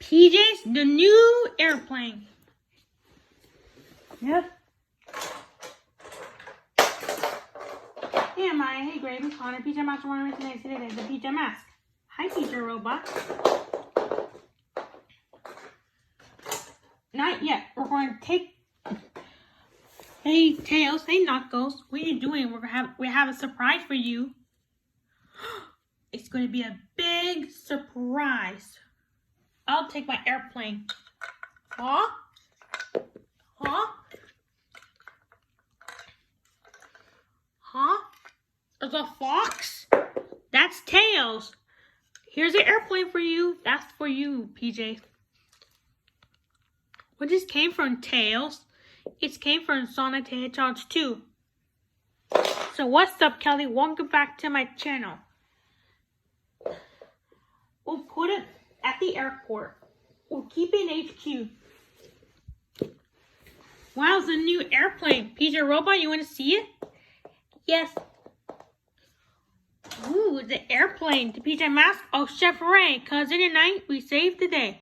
PJs, the new airplane. Yep. Hey, Maya. Hey, Gravy. Connor. PJ Masks are one today. Today is the PJ Mask. Hi, PJ Robot. Not yet. We're going to take. Hey, Tails. Hey, Knuckles. What are you doing? We have a surprise for you. It's going to be a big surprise. I'll take my airplane. Huh? Huh? Huh? There's a fox? That's Tails. Here's an airplane for you. That's for you, PJ. What just came from Tails? It came from Sonic the Hedgehog 2. So what's up, Kelly? Welcome back to my channel. We'll put it at the airport. We'll keep it in HQ. Wow, it's a new airplane. PJ Robot, you want to see it? Yes. Ooh, the airplane. The PJ Mask. Oh, Chef Ray. 'Cause in the night, we saved the day.